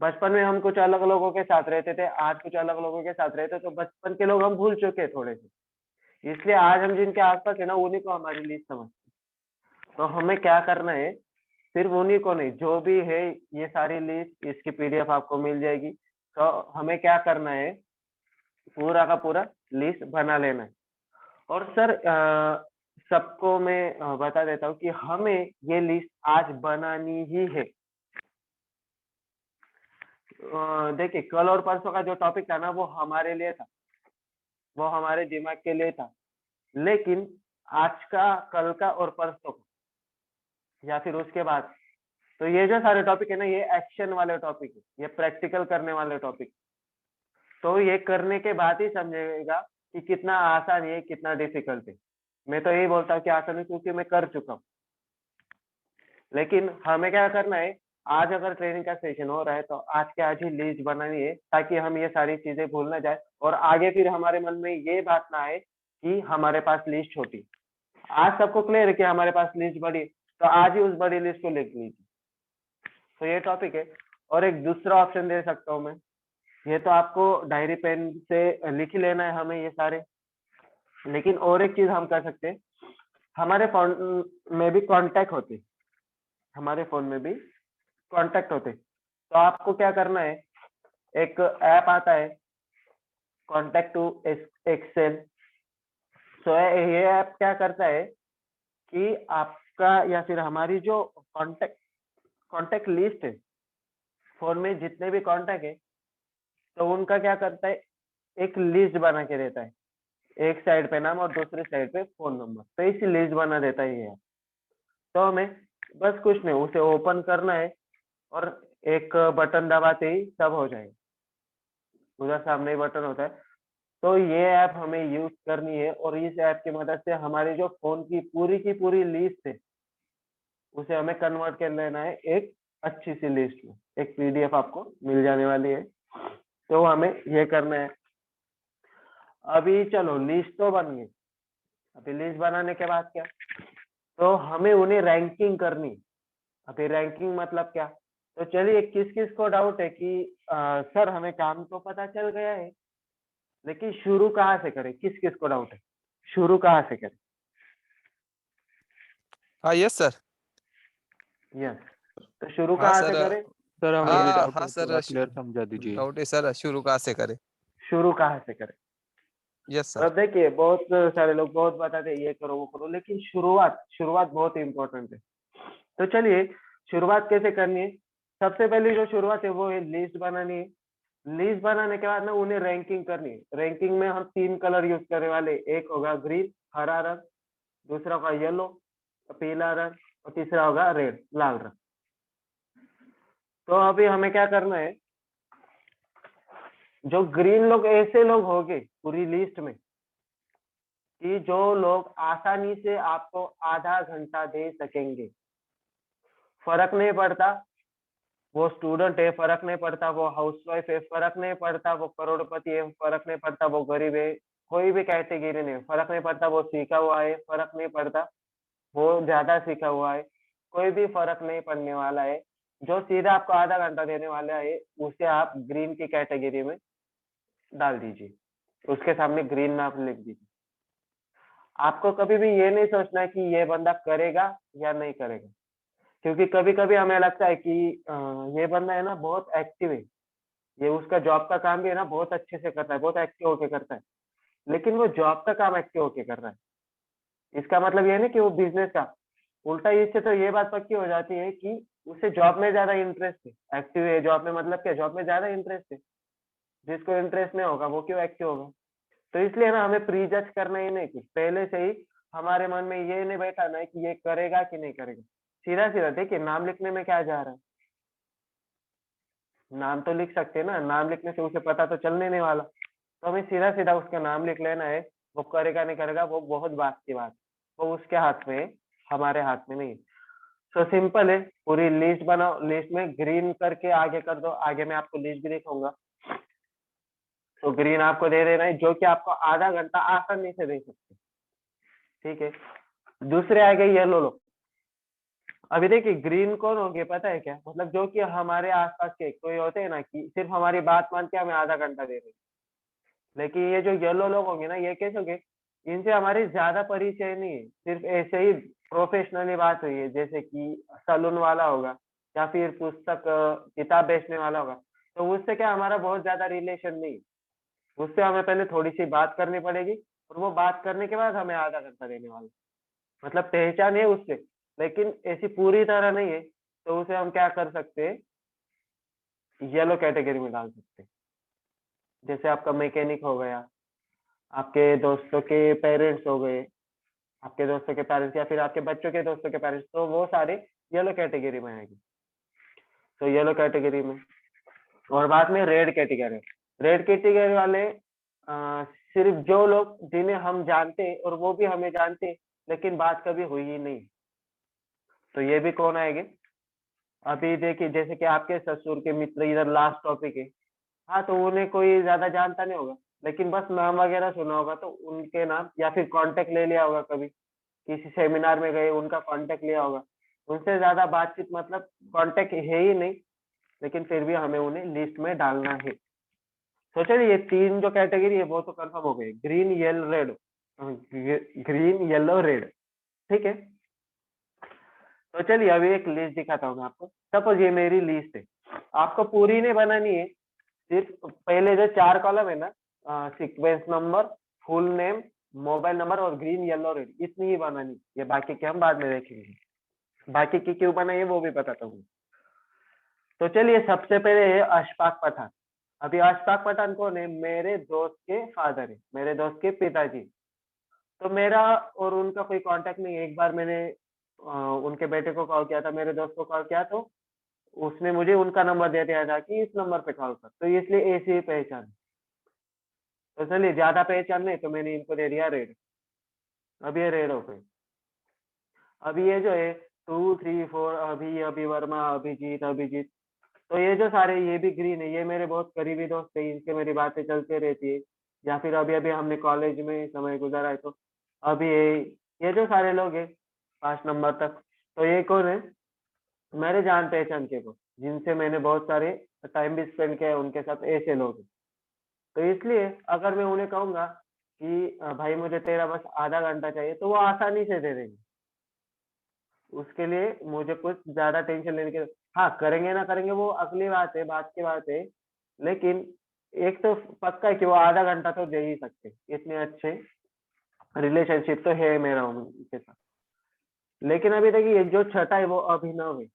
बचपन में हम कुछ अलग लोगों के साथ रहते थे, आज कुछ अलग लोगों के साथ रहते, तो बचपन के लोग हम भूल चुके हैं थोड़े से। इसलिए आज हम जिनके आसपास है ना, उन्हीं को हमारी लिस्ट समझते हैं। तो हमें क्या करना है, सिर्फ उन्हीं को नहीं, जो भी है ये सारी लिस्ट, इसकी पीडीएफ आपको मिल जाएगी। तो हमें क्या करना है, पूरा का पूरा लिस्ट बना लेना है। और सर सबको मैं बता देता हूँ कि हमें ये लिस्ट आज बनानी ही है। देखिए, कल और परसों का जो टॉपिक था ना, वो हमारे लिए था, वो हमारे दिमाग के लिए था। लेकिन आज का, कल का और परसों का, या फिर उसके बाद, तो ये जो सारे टॉपिक है ना, ये एक्शन वाले टॉपिक है, ये प्रैक्टिकल करने वाले टॉपिक। तो ये करने के बाद ही समझेगा कि कितना आसान है, कितना डिफिकल्ट है। मैं तो यही बोलता हूँ कि आसान है, क्योंकि मैं कर चुका हूँ। लेकिन हमें क्या करना है, आज अगर ट्रेनिंग का सेशन हो रहा है तो आज के आज ही लिस्ट बनानी है, ताकि हम ये सारी चीजें भूल ना जाए और आगे फिर हमारे मन में ये बात ना आए कि हमारे पास लिस्ट छोटी। आज सबको क्लियर है कि हमारे पास लिस्ट बड़ी, तो आज ही उस बड़ी लिस्ट को लिख लीजिए। तो ये टॉपिक है। और एक दूसरा ऑप्शन दे सकता हूँ मैं, ये तो आपको डायरी पेन से लिख ही लेना है हमें ये सारे। लेकिन और एक चीज हम कर सकते हैं, हमारे फोन में भी कांटेक्ट होते, हमारे फोन में भी कांटेक्ट होते। तो आपको क्या करना है, एक ऐप आता है कांटेक्ट टू एक्सेल। तो ये ऐप क्या करता है कि आपका या फिर हमारी जो कांटेक्ट लिस्ट है, फोन में जितने भी कांटेक्ट है, तो उनका क्या करता है, एक लिस्ट बना के देता है। एक साइड पे नाम और दूसरी साइड पे फोन नंबर, तो इसी लिस्ट बना देता है ये। तो हमें बस कुछ नहीं, उसे ओपन करना है और एक बटन दबाते ही सब हो जाएगा। उधर सामने ही बटन होता है। तो ये ऐप हमें यूज करनी है और इस ऐप की मदद से हमारी जो फोन की पूरी लिस्ट है, उसे हमें कन्वर्ट कर लेना है एक अच्छी सी लिस्ट में। एक पीडीएफ आपको मिल जाने वाली है, तो हमें ये करना है। अभी चलो लिस्ट तो बन गई, अभी लिस्ट बनाने के बाद क्या, तो हमें उन्हें रैंकिंग करनी। अभी रैंकिंग मतलब क्या, तो चलिए, किस किस को डाउट है कि सर हमें काम तो पता चल गया है, लेकिन शुरू कहाँ से करें, किस किस को डाउट है, शुरू कहाँ से करें? हाँ यस सर। यस, तो शुरू हाँ कहाँ से सर। करें? सर हमें भी डाउट हाँ है, सर, थोड़ा क्लियर समझा दीजिए। डाउट है सर, शुरू कहाँ से करें? शुरू कहाँ से करें? Yes sir. अब देखिए, बहुत सारे लोग बहुत बताते हैं ये करो वो करो, लेकिन शुरुआत बहुत इंपॉर्टेंट है। तो चलिए, शुरुआत कैसे करनी है। सबसे पहली जो शुरुआत है वो है लिस्ट बनानी है। लिस्ट बनाने के बाद ना उन्हें रैंकिंग करनी है। रैंकिंग में हम 3 कलर यूज करने वाले, एक होगा ग्रीन हरा रंग, दूसरा होगा येलो पीला रंग, और तीसरा होगा रेड लाल रंग। तो अभी हमें क्या करना है, जो ग्रीन लोग ऐसे लोग होंगे पूरी लिस्ट में कि जो लोग आसानी से आपको आधा घंटा दे सकेंगे। फर्क नहीं पड़ता वो स्टूडेंट है, फर्क नहीं पड़ता वो हाउसवाइफ है, फर्क नहीं पड़ता वो करोड़पति है, फर्क नहीं पड़ता वो गरीब है, कोई भी कैटेगरी नहीं, फर्क नहीं पड़ता वो सीखा हुआ है, फर्क नहीं पड़ता वो ज्यादा सीखा हुआ है, कोई भी फर्क नहीं पड़ने वाला है। जो सीधा आपको आधा घंटा देने वाला है, उसे आप ग्रीन की कैटेगरी में डाल दीजिए, उसके सामने ग्रीन नाम लिख दीजिए। आपको कभी भी ये नहीं सोचना है कि ये बंदा करेगा या नहीं करेगा, क्योंकि कभी कभी हमें लगता है कि ये बंदा है ना बहुत एक्टिव है, ये उसका जॉब का काम भी है ना बहुत अच्छे से करता है, बहुत एक्टिव होके करता है, लेकिन वो जॉब का काम एक्टिव होके कर रहा है। इसका मतलब ये नहीं कि वो बिजनेस का, उल्टा इससे तो ये बात पक्की हो जाती है कि उसे जॉब में ज्यादा इंटरेस्ट है। एक्टिव है जॉब में, मतलब क्या, जॉब में ज्यादा इंटरेस्ट है। जिसको इंटरेस्ट नहीं होगा वो क्यों एक्टिव होगा। तो इसलिए ना हमें प्री जज करना ही नहीं, कि पहले से ही हमारे मन में ये नहीं बैठाना है कि ये करेगा कि नहीं करेगा। सीधा सीधा देखिए, नाम लिखने में क्या जा रहा है, नाम तो लिख सकते हैं ना, नाम लिखने से उसे पता तो चलने नहीं वाला। तो हमें सीधा सीधा उसका नाम लिख लेना है। वो करेगा नहीं करेगा वो बहुत बात की बात, वो उसके हाथ में है, हमारे हाथ में नहीं। सो सिंपल है, पूरी लिस्ट बनाओ, लिस्ट में ग्रीन करके आगे कर दो, आगे मैं आपको लिस्ट भी दिखाऊंगा। तो ग्रीन आपको दे देना है, जो कि आपको आधा घंटा आसानी से दे सकते, ठीक है। दूसरे आ गए येलो लोग। अभी देखिए ग्रीन कौन हो गए पता है क्या, मतलब जो कि हमारे आसपास के कोई होते हैं ना कि सिर्फ हमारी बात मान के हमें आधा घंटा दे रहे हैं, लेकिन ये जो येलो लोग होंगे ना, ये कैसे होंगे, इनसे हमारी ज्यादा परिचय नहीं है, सिर्फ ऐसे ही प्रोफेशनली बात हुई है, जैसे कि सलून वाला होगा या फिर पुस्तक किताब बेचने वाला होगा, तो उससे क्या हमारा बहुत ज्यादा रिलेशन नहीं है। उससे हमें पहले थोड़ी सी बात करनी पड़ेगी, और वो बात करने के बाद हमें आधा घंटा देने वाला, मतलब पहचान है उससे, लेकिन ऐसी पूरी तरह नहीं है, तो उसे हम क्या कर सकते हैं, येलो कैटेगरी में डाल सकते हैं। जैसे आपका मैकेनिक हो गया, आपके दोस्तों के पेरेंट्स हो गए, आपके दोस्तों के पेरेंट्स या फिर आपके बच्चों के दोस्तों के पेरेंट्स, तो वो सारे येलो कैटेगरी में आएंगे, तो येलो कैटेगरी में। और बाद में रेड कैटेगरी। रेड कैटेगरी वाले सिर्फ जो लोग जिन्हें हम जानते हैं और वो भी हमें जानते हैं, लेकिन बात कभी हुई ही नहीं, तो ये भी कौन आएंगे। अभी देखिए जैसे कि आपके ससुर के मित्र, इधर लास्ट टॉपिक है, हाँ तो उन्हें कोई ज्यादा जानता नहीं होगा, लेकिन बस नाम वगैरह सुना होगा, तो उनके नाम या फिर कांटेक्ट ले लिया होगा, कभी किसी सेमिनार में गए उनका कांटेक्ट लिया होगा, उनसे ज्यादा बातचीत, मतलब कांटेक्ट है ही नहीं, लेकिन फिर भी हमें उन्हें लिस्ट में डालना है। तो चलिए ये तीन जो कैटेगरी है वो तो कंफर्म हो गई, green yellow red, green yellow red, ठीक है। तो चलिए अभी एक लिस्ट दिखाता हूँ मैं आपको। सपोज ये मेरी लिस्ट है, आपको पूरी नहीं बनानी है, सिर्फ पहले जो 4 कॉलम है ना, sequence number, full name, mobile number और ग्रीन येलो रेड, इतनी ही बनानी, ये बाकी के हम बाद में देखेंगे, बाकी की क्यों बनाई है वो भी बताता हूँ। तो चलिए सबसे पहले है अशफाक पठान। अभी अशफाक पठान कौन है, मेरे दोस्त के फादर है, मेरे दोस्त के पिताजी। तो मेरा और उनका कोई कांटेक्ट नहीं है। एक बार मैंने उनके बेटे को कॉल किया था, मेरे दोस्त को कॉल किया, तो उसने मुझे उनका नंबर दे दिया था कि इस नंबर पे कॉल कर, तो इसलिए ऐसी ही पहचान। तो चलिए ज्यादा पहचान नहीं, तो मैंने इनको दे दिया रेड। अब ये रेड हो गई। अभी ये जो है 2, 3, 4, अभी, अभी वर्मा, अभिजीत, अभिजीत, तो ये जो सारे, ये भी ग्रीन है, ये मेरे बहुत करीबी दोस्त है, इनसे मेरी बातें चलते रहती है, या फिर अभी अभी हमने कॉलेज में समय गुजारा है, तो अभी ये जो सारे लोग हैं 5 नंबर तक, तो ये कौन है, मेरे जान पहचान के को, जिनसे मैंने बहुत सारे टाइम भी स्पेंड किया है, उनके साथ ऐसे लोग हैं। तो इसलिए अगर मैं उन्हें कहूंगा कि भाई मुझे तेरा बस आधा घंटा चाहिए, तो वो आसानी से दे देंगे। उसके लिए मुझे कुछ ज्यादा टेंशन लेने के, हाँ करेंगे ना करेंगे वो अगली बात है, बात की बात है, लेकिन एक तो पक्का है कि वो आधा घंटा तो दे ही सकते, इतने अच्छे रिलेशनशिप तो है मेरा उनके साथ। लेकिन अभी देखिए जो छठा है वो अभिनव है।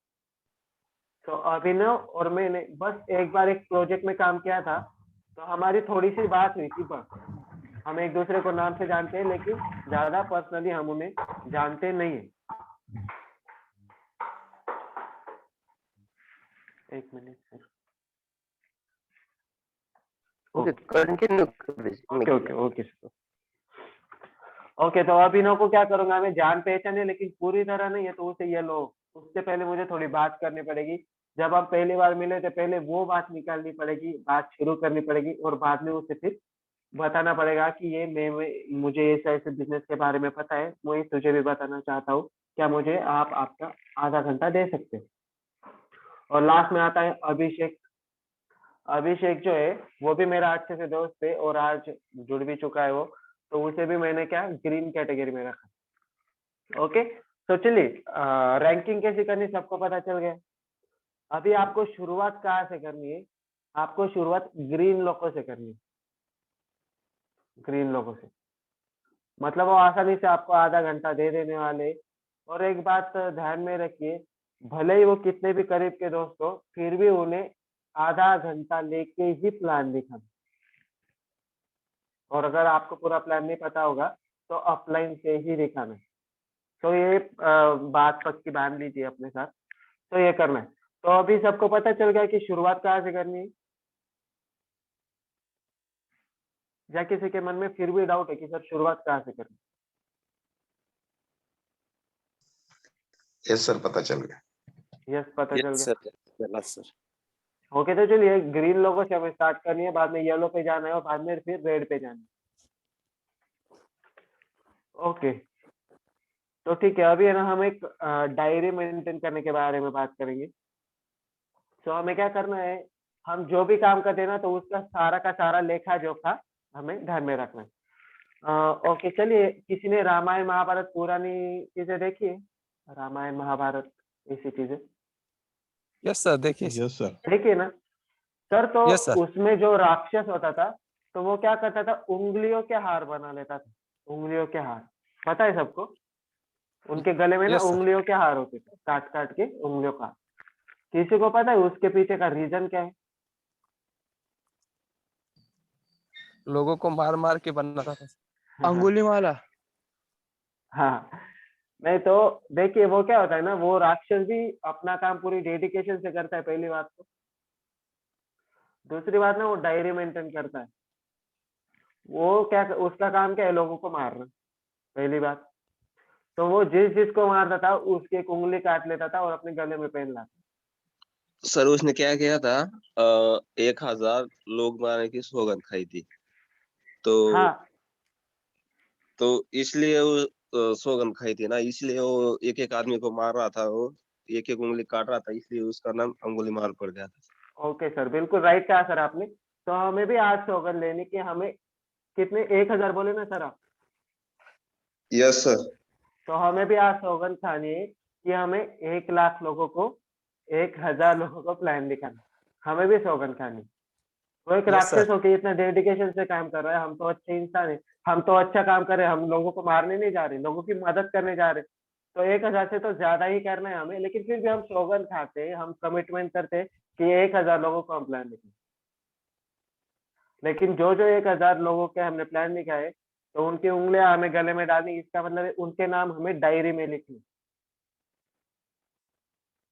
तो अभिनव और मैंने बस एक बार एक प्रोजेक्ट में काम किया था, तो हमारी थोड़ी सी बात हुई थी, बस हम एक दूसरे को नाम से जानते हैं, लेकिन ज्यादा पर्सनली हम उन्हें जानते नहीं है। एक minute sir, okay continue. Okay okay okay sir. Okay तो अभिनव को क्या करूंगा मैं, जान पहचान है लेकिन पूरी तरह नहीं है, तो उसे ये लो, उससे पहले मुझे थोड़ी बात करनी पड़ेगी। जब हम पहली बार मिले थे, पहले वो बात निकालनी पड़ेगी, बात शुरू करनी पड़ेगी, और बाद में उसे फिर बताना पड़ेगा कि ये मुझे ऐसे ऐसे बिजनेस के बारे में पता है, मैं तुझे भी बताना चाहता हूँ, क्या मुझे आप आपका आधा घंटा दे सकते हो। और लास्ट में आता है अभिषेक। अभिषेक जो है वो भी मेरा अच्छे से दोस्त है, और आज जुड़ भी चुका है वो, तो उसे भी मैंने क्या ग्रीन कैटेगरी में रखा। ओके तो चलिए रैंकिंग कैसे करनी सबको पता चल गया। अभी आपको शुरुआत कहाँ से करनी है, आपको शुरुआत ग्रीन लोगों से करनी है। ग्रीन लोगों से मतलब वो आसानी से आपको आधा घंटा दे देने वाले। और एक बात ध्यान में रखिए, भले ही वो कितने भी करीब के दोस्त हो, फिर भी उन्हें आधा घंटा लेके ही प्लान दिखाना। और अगर आपको पूरा प्लान नहीं पता होगा तो ऑफलाइन से ही दिखाना। तो ये बात पक्की बांध लीजिए अपने साथ, तो ये करना है। तो अभी सबको पता चल गया कि शुरुआत कहाँ से करनी है, या किसी के मन में फिर भी डाउट है कि सर शुरुआत कहाँ से करनी यस सर, पता चल गया। है? यस पता चल यस गया। सर, चला सर। ओके, तो चलिए ग्रीन लोगो से हमें स्टार्ट करनी है, बाद में येलो पे जाना है और बाद में फिर रेड पे जाना है। ओके, तो ठीक है, अभी है ना हम एक डायरी मेंटेन करने के बारे में बात करेंगे। तो हमें क्या करना है, हम जो भी काम करते हैं ना तो उसका सारा का सारा लेखा जोखा हमें ध्यान में रखना है। ओके, चलिए, किसी ने रामायण महाभारत पुरानी चीजें देखी है? रामायण महाभारत ऐसी चीजें यस सर, देखिए सर। Yes sir. देखिए ना सर। तो यस सर। उसमें जो राक्षस होता था तो वो क्या करता था, उंगलियों के हार बना लेता था। उंगलियों के हार, पता है सबको? उनके गले में ना यस सर। उंगलियों के हार होते थे, काट काट के उंगलियों का। किसी को पता है उसके पीछे का रीजन क्या है? लोगों को मार मार के बनाता था। अंगुली माला। हाँ, नहीं तो देखिए वो क्या होता है ना, वो राक्षस भी अपना काम पूरी डेडिकेशन से करता है, पहली बात तो। दूसरी बात ना, वो डायरी मेंटेन करता है। वो क्या, उसका काम क्या है, लोगों को मारना, पहली बात। तो वो जिस जिसको मारता था उसकी एक उंगली काट लेता था और अपने गले में पहन लाता। सर उसने क्या किया था, 1,000 लोग मारने की सौगंध खाई थी। तो हाँ, इसलिए वो सौगंध खाई थी ना, इसलिए वो एक एक आदमी को मार रहा था, वो एक एक उंगली काट रहा था, इसलिए उसका नाम अंगुली मार पड़ गया था। ओके सर, बिल्कुल राइट कहा सर आपने। तो हमें भी आज सौगंध लेनी कि हमें कितने, 1,000 बोले ना सर आप? Yes sir. तो हमें भी आज सौगंध खानी है कि हमें 1,00,000 लोगों को, 1,000 लोगों को प्लान दिखाना। हमें भी सौगंध खानी। वो एक यस सर। राक्षस होके इतना डेडिकेशन से काम कर रहा है, हम तो अच्छे इंसान है, हम तो अच्छा काम कर रहे हैं, हम लोगों को मारने नहीं जा रहे, लोगों की मदद करने जा रहे। तो 1,000 से तो ज्यादा ही करना है हमें, लेकिन फिर भी हम सौगंध खाते हैं, हम कमिटमेंट करते हैं कि 1,000 लोगों को हम प्लान दिखाएं। लेकिन जो जो 1,000 लोगों के हमने प्लान दिखाए तो उनकी उंगलियां हमें गले में डालनी, इसका मतलब है उनके नाम हमें डायरी में लिखनी,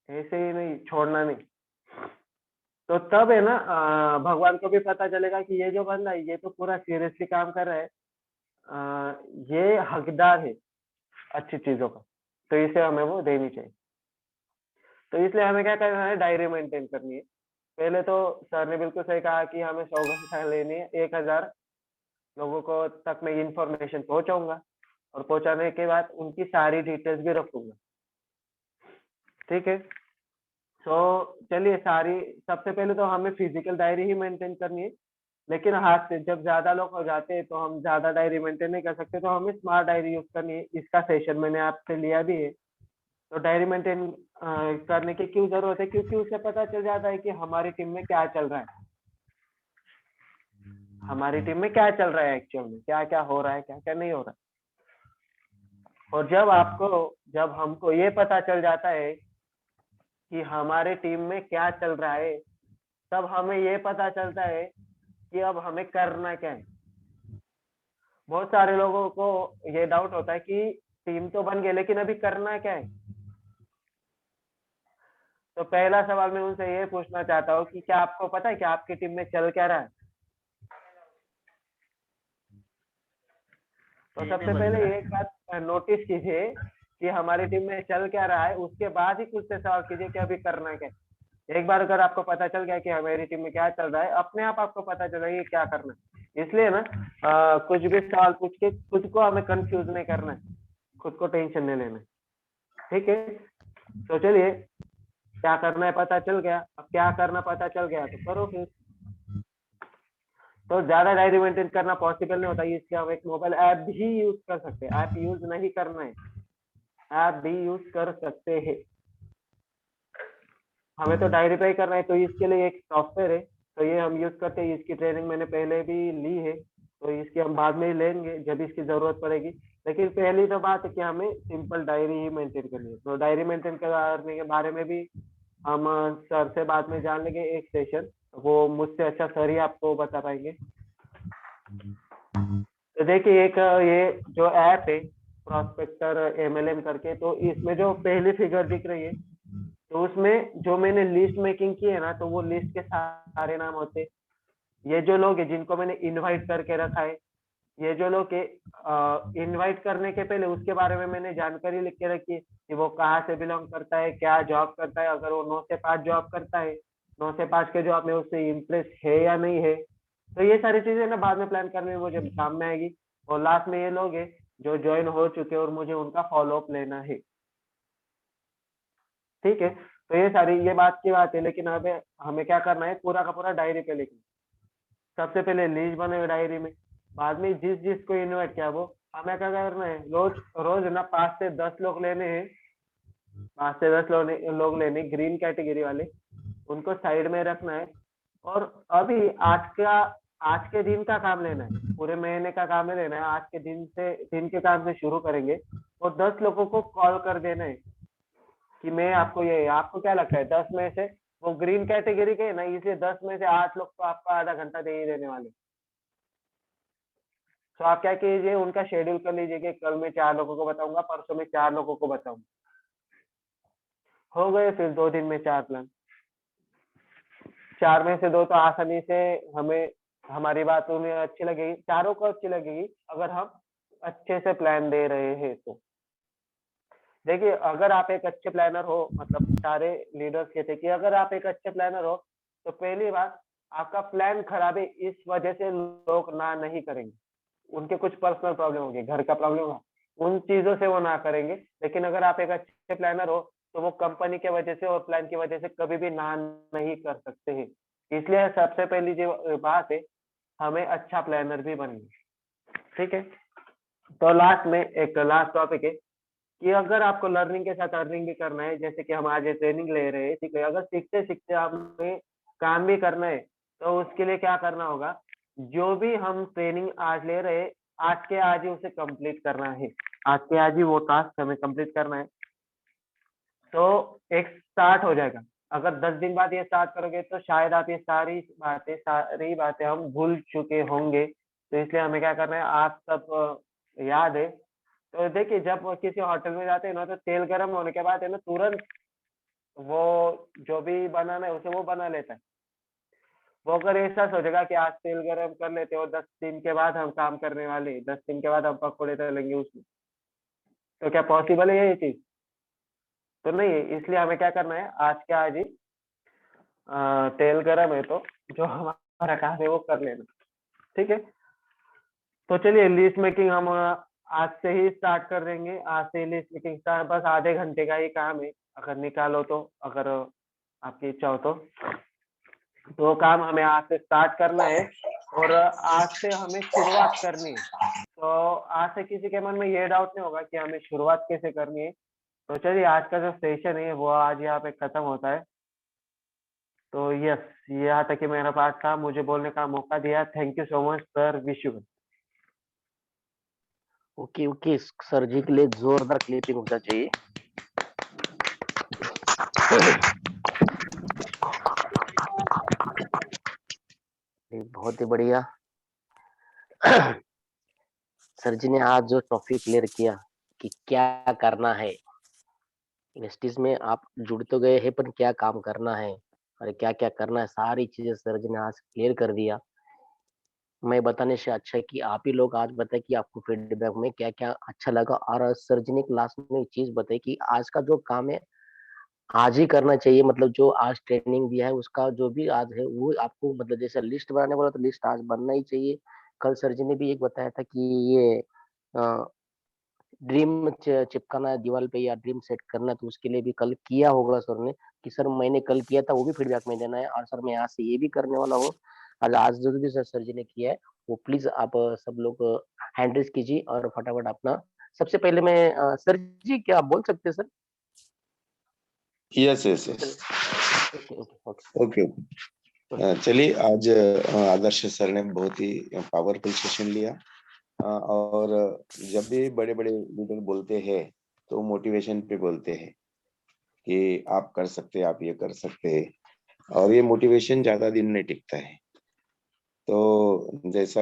ऐसे ही नहीं छोड़ना नहीं। तो तब है ना, भगवान को भी पता चलेगा कि ये जो बंदा है ये तो पूरा सीरियसली काम कर रहा है, ये हकदार है अच्छी चीजों का, तो इसे हमें वो देनी चाहिए। तो इसलिए हमें क्या करना है, डायरी मेंटेन करनी है। पहले तो सर ने बिल्कुल सही कहा कि हमें सौगंध लेनी है, 1,000 लोगों को तक मैं इंफॉर्मेशन पहुंचाऊंगा और पहुंचाने के बाद उनकी सारी डिटेल्स भी रखूंगा। ठीक है, तो चलिए, सारी, सबसे पहले तो हमें फिजिकल डायरी ही मेंटेन करनी है। लेकिन हाथ से जब ज्यादा लोग हो जाते हैं तो हम ज्यादा डायरी मेंटेन नहीं कर सकते, तो हमें स्मार्ट डायरी यूज करनी है। इसका सेशन मैंने आपसे लिया भी है। तो डायरी मेंटेन करने की क्यों जरूरत है, क्योंकि उससे पता चल जाता है कि हमारी टीम में क्या चल रहा है, हमारी टीम में क्या चल रहा है, एक्चुअल में क्या क्या हो रहा है, क्या क्या नहीं हो रहा है। और जब हमको ये पता चल जाता है कि हमारे टीम में क्या चल रहा है, तब हमें ये पता चलता है कि अब हमें करना क्या है। बहुत सारे लोगों को ये डाउट होता है कि टीम तो बन गई लेकिन अभी करना क्या है। तो पहला सवाल मैं उनसे ये पूछना चाहता हूँ कि क्या आपको पता है कि आपकी टीम में चल क्या रहा है? तो सबसे पहले एक बात नोटिस कीजिए कि हमारी टीम में चल क्या रहा है, उसके बाद ही खुद से सवाल कीजिए कि अभी करना क्या है। एक बार अगर आपको पता चल गया कि हमारी टीम में क्या चल रहा है, अपने आप आपको पता चल जाएगा कि क्या करना है। इसलिए ना कुछ भी सवाल पूछ के खुद को हमें कंफ्यूज नहीं करना है, खुद को टेंशन नहीं लेना है। ठीक है, तो चलिए, क्या करना है पता चल गया, अब क्या करना पता चल गया तो करो फिर। तो ज्यादा डायरी मेंटेन करना पॉसिबल नहीं होता, इसके हम एक मोबाइल ऐप भी यूज कर सकते हैं। ऐप यूज नहीं करना है, ऐप भी यूज कर सकते हैं। हमें तो डायरी पे ही करना है, तो इसके लिए एक सॉफ्टवेयर है, तो ये हम यूज करते हैं। इसकी ट्रेनिंग मैंने पहले भी ली है, तो इसकी हम बाद में ही लेंगे जब इसकी जरूरत पड़ेगी। लेकिन पहली तो बात है कि हमें सिंपल डायरी ही मेंटेन करनी है। तो डायरी मेंटेन करने के बारे में भी हम सर से बाद में जान लेंगे एक सेशन, वो मुझसे अच्छा सर ही आपको बता पाएंगे। तो देखिए, एक ये जो ऐप है प्रोस्पेक्टर MLM करके, तो इसमें जो पहली फिगर दिख रही है, तो उसमें जो मैंने लिस्ट मेकिंग की है ना, तो वो लिस्ट के सारे नाम होते हैं। ये जो लोग हैं जिनको मैंने इनवाइट करके रखा है, ये जो लोग इनवाइट करने के पहले उसके बारे में मैंने जानकारी लिख के रखी है कि वो कहाँ से बिलोंग करता है, क्या जॉब करता है। अगर वो 9 से 5 जॉब करता है 9 से 5 के जॉब में उससे इम्प्रेस है या नहीं है। तो ये सारी चीजें ना बाद में प्लान करने में मुझे काम में आएगी। और लास्ट में ये लोग हैं जो ज्वाइन हो चुके हैं और मुझे उनका फॉलो अप लेना है। ठीक है, तो ये सारी ये बात की बात है, लेकिन अब हमें क्या करना है, पूरा का पूरा डायरी पे लिखना। सबसे पहले लिस्ट बनाए डायरी में, बाद में जिस जिसको इन्वाइट किया वो हमें क्या करना है, रोज रोज ना 5 से 10 लोग लेने हैं, 5 से 10 लोग लेने ग्रीन कैटेगरी वाले, उनको साइड में रखना है। और अभी आज के दिन का काम लेना है, पूरे महीने का काम नहीं लेना है, आज के दिन के काम से शुरू करेंगे। और 10 लोगों को कॉल कर देना है कि मैं आपको ये, आपको क्या लगता है 10 में से, वो ग्रीन कैटेगरी के है ना, इसलिए 10 में से 8 लोग तो आपको आधा घंटा दे ही देने वाले। तो आप क्या कीजिए, उनका शेड्यूल कर लीजिए कि कल मैं 4 लोगों को बताऊंगा, परसों में 4 लोगों को बताऊंगा। हो गए फिर 2 दिन में 4 प्लान। 4 में से 2 तो आसानी से हमें, हमारी बात उन्हें अच्छी लगेगी, चारों को अच्छी लगेगी अगर हम अच्छे से प्लान दे रहे हैं तो। देखिए, अगर आप एक अच्छे प्लानर हो, मतलब सारे लीडर्स कहते कि अगर आप एक अच्छे प्लानर हो तो पहली बात, आपका प्लान खराब है इस वजह से लोग ना नहीं करेंगे। उनके कुछ पर्सनल प्रॉब्लम होगी, घर का प्रॉब्लम होगा, उन चीजों से वो ना करेंगे। लेकिन अगर आप एक अच्छे प्लानर हो तो वो कंपनी के वजह से और प्लान की वजह से कभी भी ना नहीं कर सकते हैं। इसलिए सबसे पहली जो बात है, हमें अच्छा प्लानर भी बनना। ठीक है, तो लास्ट में एक लास्ट टॉपिक है कि अगर आपको लर्निंग के साथ अर्निंग भी करना है, जैसे कि हम आज ट्रेनिंग ले रहे हैं, ठीक है, अगर सीखते सीखते आपने काम भी करना है तो उसके लिए क्या करना होगा, जो भी हम ट्रेनिंग आज ले रहे हैं, आज के आज ही उसे कंप्लीट करना है। आज के आज ही वो टास्क हमें कंप्लीट करना है, तो एक स्टार्ट हो जाएगा। अगर 10 दिन बाद ये स्टार्ट करोगे तो शायद आप ये सारी बातें हम भूल चुके होंगे। तो इसलिए हमें क्या करना है, आप सब याद है। तो देखिए, जब किसी होटल में जाते हैं ना, तो तेल गर्म होने के बाद है ना, तुरंत वो जो भी बनाना है उसे वो बना लेता है। वो अगर ऐसा सोचेगा कि आज तेल गरम कर लेते हो, 10 दिन के बाद हम काम करने वाले, 10 दिन के बाद हम पकौड़े तलेंगे उसमें, तो क्या पॉसिबल है ये चीज? तो नहीं है। इसलिए हमें क्या करना है, आज के आज ही तेल गरम है तो जो हमारा काम है वो कर लेना। ठीक है, तो चलिए लिस्ट मेकिंग हम आज से ही स्टार्ट कर देंगे। आज से लिस्ट मेकिंग स्टार्ट, बस आधे घंटे का ही काम है, अगर निकालो तो, अगर आपकी इच्छा हो तो काम हमें आज से स्टार्ट करना है और आज से हमें शुरुआत करनी है। तो आज से किसी के मन में ये डाउट नहीं होगा कि हमें शुरुआत कैसे करनी है। तो चलिए, आज का जो सेशन है वो आज यहाँ पे खत्म होता है। तो यस, यहाँ तक कि मेरा पार्ट था, मुझे बोलने का मौका दिया। Thank you so much sir, wish you. Okay okay, sir ji के लिए जोरदार क्लिपिंग होना चाहिए। बहुत ही बढ़िया। सर जी ने आज जो टॉपिक क्लियर किया कि क्या करना है इंडस्ट्रीज में, आप जुड़ तो गए हैं पर क्या काम करना है और क्या क्या करना है, सारी चीजें सर जी ने आज क्लियर कर दिया। मैं बताने से अच्छा है कि आप ही लोग आज बताए कि आपको फीडबैक में क्या क्या अच्छा लगा। और सर जी ने क्लास में एक चीज बताई कि आज का जो काम है आज ही करना चाहिए, मतलब जो आज ट्रेनिंग दिया है उसका जो भी आज है वो आपको, मतलब जैसे लिस्ट बनाने वाला तो लिस्ट आज बनना ही चाहिए। कल सर जी ने भी एक बताया था कि ये ड्रीम चिपकाना है दीवार पे या ड्रीम सेट करना है, तो उसके लिए भी कल किया होगा सर ने कि सर मैंने कल किया था, वो भी फीडबैक में देना है और सर मैं आज से ये भी करने वाला हूँ। और आज जो भी सर जी ने किया है वो प्लीज आप सब लोग हैंड रेज कीजिए और फटाफट अपना। सबसे पहले मैं सर जी क्या आप बोल सकते हैं sir? Yes yes yes, okay okay okay okay. चलिए, आज आदर्श सर ने बहुत ही पावरफुल सेशन लिया। और जब भी बड़े बड़े लीडर बोलते हैं तो मोटिवेशन पे बोलते हैं कि आप कर सकते हैं, आप ये कर सकते हैं, और ये मोटिवेशन ज्यादा दिन नहीं टिकता है। तो जैसा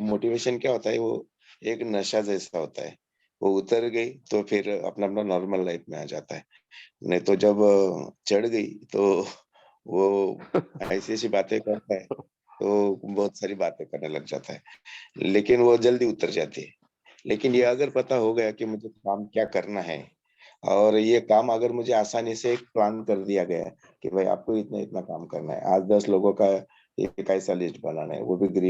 मोटिवेशन क्या होता है, वो एक नशा जैसा होता है, वो उतर गई तो फिर अपना अपना नॉर्मल लाइफ में आ जाता है। नहीं तो जब चढ़ गई तो वो ऐसी ऐसी बातें करता है, तो बहुत सारी बातें करने लग जाता है, लेकिन वो जल्दी उतर जाती है। लेकिन ये अगर पता हो गया कि मुझे काम क्या करना है और ये काम अगर मुझे आसानी से एक प्लान कर दिया गया है कि भाई आपको इतना इतना काम करना है, आज 10 लोगों का एक ऐसा लिस्ट बनाना है, वो भी ग्रीन